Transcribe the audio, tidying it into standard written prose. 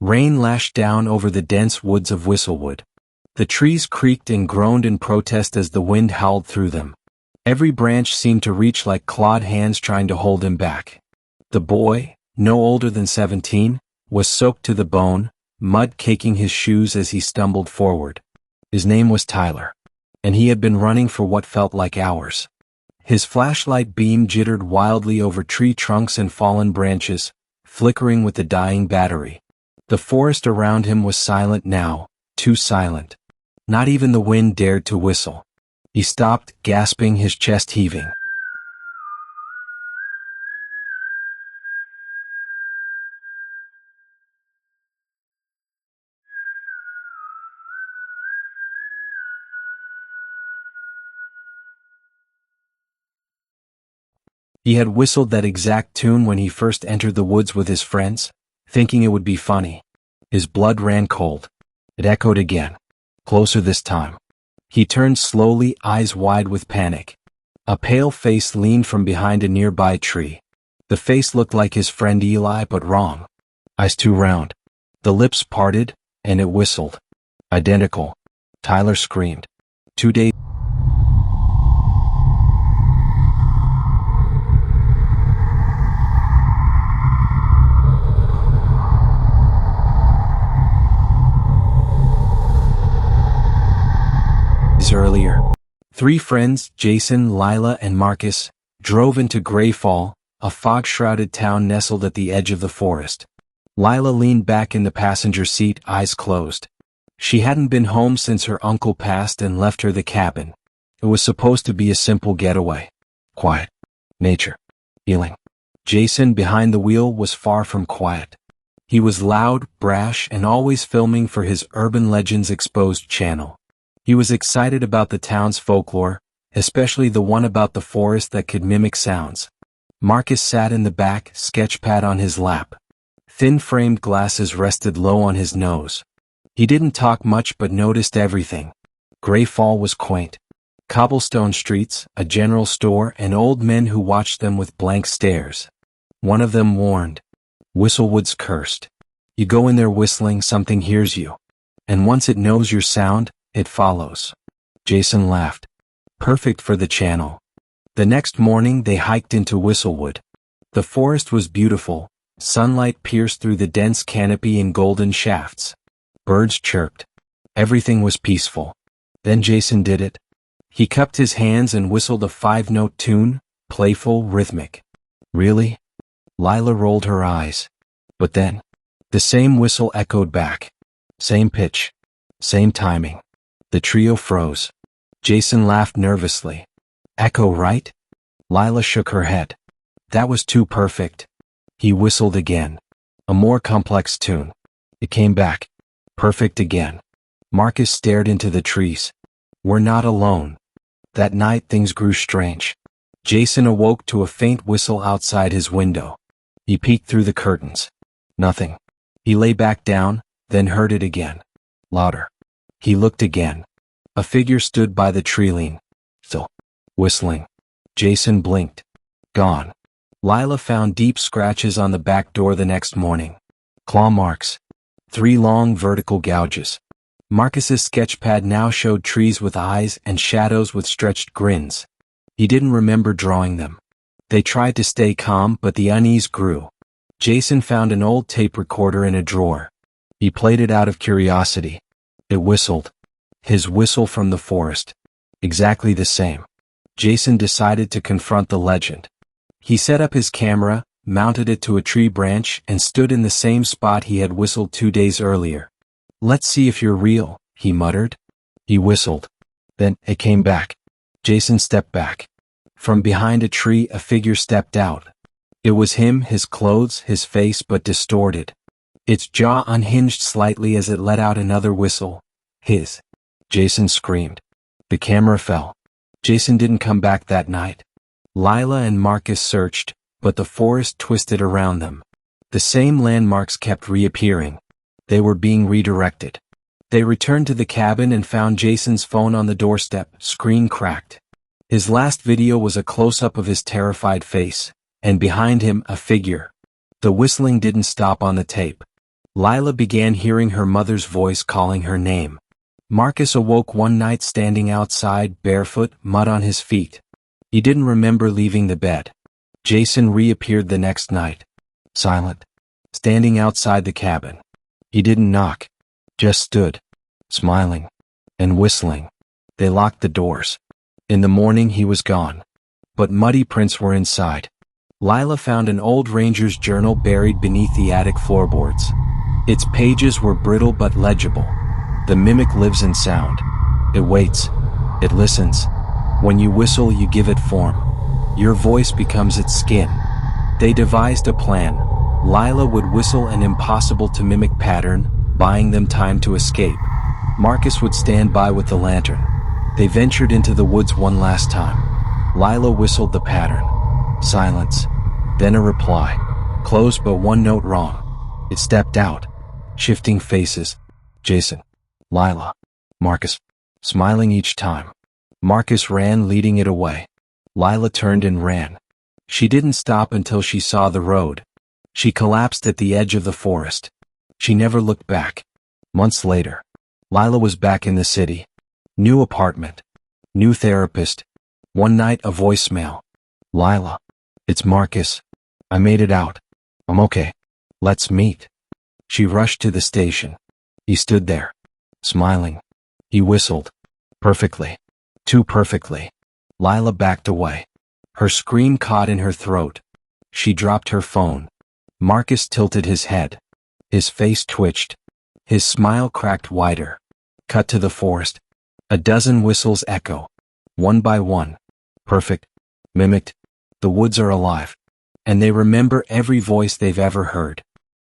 Rain lashed down over the dense woods of Whistlewood. The trees creaked and groaned in protest as the wind howled through them. Every branch seemed to reach like clawed hands trying to hold him back. The boy, no older than 17, was soaked to the bone, mud caking his shoes as he stumbled forward. His name was Tyler, and he had been running for what felt like hours. His flashlight beam jittered wildly over tree trunks and fallen branches, flickering with the dying battery. The forest around him was silent now, too silent. Not even the wind dared to whistle. He stopped, gasping, his chest heaving. He had whistled that exact tune when he first entered the woods with his friends, thinking it would be funny. His blood ran cold. It echoed again, closer this time. He turned slowly, eyes wide with panic. A pale face leaned from behind a nearby tree. The face looked like his friend Eli, but wrong. Eyes too round. The lips parted, and it whistled. Identical. Tyler screamed. 2 days earlier. 3 friends, Jason, Lila, and Marcus, drove into Grayfall, a fog-shrouded town nestled at the edge of the forest. Lila leaned back in the passenger seat, eyes closed. She hadn't been home since her uncle passed and left her the cabin. It was supposed to be a simple getaway. Quiet. Nature. Healing. Jason, behind the wheel, was far from quiet. He was loud, brash, and always filming for his Urban Legends Exposed channel. He was excited about the town's folklore, especially the one about the forest that could mimic sounds. Marcus sat in the back, sketchpad on his lap. Thin-framed glasses rested low on his nose. He didn't talk much but noticed everything. Grayfall was quaint. Cobblestone streets, a general store, and old men who watched them with blank stares. One of them warned, "Whistlewood's cursed. You go in there whistling, something hears you. And once it knows your sound, it follows." Jason laughed. Perfect for the channel. The next morning they hiked into Whistlewood. The forest was beautiful. Sunlight pierced through the dense canopy in golden shafts. Birds chirped. Everything was peaceful. Then Jason did it. He cupped his hands and whistled a 5-note tune, playful, rhythmic. Really? Lila rolled her eyes. But then, the same whistle echoed back. Same pitch. Same timing. The trio froze. Jason laughed nervously. Echo, right? Lila shook her head. That was too perfect. He whistled again. A more complex tune. It came back. Perfect again. Marcus stared into the trees. We're not alone. That night things grew strange. Jason awoke to a faint whistle outside his window. He peeked through the curtains. Nothing. He lay back down, then heard it again. Louder. He looked again. A figure stood by the tree-line. Still. Whistling. Jason blinked. Gone. Lila found deep scratches on the back door the next morning. Claw marks. 3 long vertical gouges. Marcus's sketchpad now showed trees with eyes and shadows with stretched grins. He didn't remember drawing them. They tried to stay calm, but the unease grew. Jason found an old tape recorder in a drawer. He played it out of curiosity. It whistled. His whistle from the forest. Exactly the same. Jason decided to confront the legend. He set up his camera, mounted it to a tree branch, and stood in the same spot he had whistled 2 days earlier. Let's see if you're real, he muttered. He whistled. Then, it came back. Jason stepped back. From behind a tree, a figure stepped out. It was him, his clothes, his face, but distorted. Its jaw unhinged slightly as it let out another whistle. His. Jason screamed. The camera fell. Jason didn't come back that night. Lila and Marcus searched, but the forest twisted around them. The same landmarks kept reappearing. They were being redirected. They returned to the cabin and found Jason's phone on the doorstep, screen cracked. His last video was a close-up of his terrified face, and behind him, a figure. The whistling didn't stop on the tape. Lila began hearing her mother's voice calling her name. Marcus awoke one night standing outside, barefoot, mud on his feet. He didn't remember leaving the bed. Jason reappeared the next night. Silent. Standing outside the cabin. He didn't knock. Just stood. Smiling. And whistling. They locked the doors. In the morning he was gone. But muddy prints were inside. Lila found an old ranger's journal buried beneath the attic floorboards. Its pages were brittle but legible. The mimic lives in sound. It waits. It listens. When you whistle, you give it form. Your voice becomes its skin. They devised a plan. Lila would whistle an impossible to mimic pattern, buying them time to escape. Marcus would stand by with the lantern. They ventured into the woods one last time. Lila whistled the pattern. Silence. Then a reply. Close but one note wrong. It stepped out. Shifting faces. Jason. Lila. Marcus. Smiling each time. Marcus ran, leading it away. Lila turned and ran. She didn't stop until she saw the road. She collapsed at the edge of the forest. She never looked back. Months later, Lila was back in the city. New apartment. New therapist. One night, a voicemail. Lila. It's Marcus. I made it out. I'm okay. Let's meet. She rushed to the station. He stood there. Smiling. He whistled. Perfectly. Too perfectly. Lila backed away. Her scream caught in her throat. She dropped her phone. Marcus tilted his head. His face twitched. His smile cracked wider. Cut to the forest. A dozen whistles echo. One by one. Perfect. Mimicked. The woods are alive. And they remember every voice they've ever heard.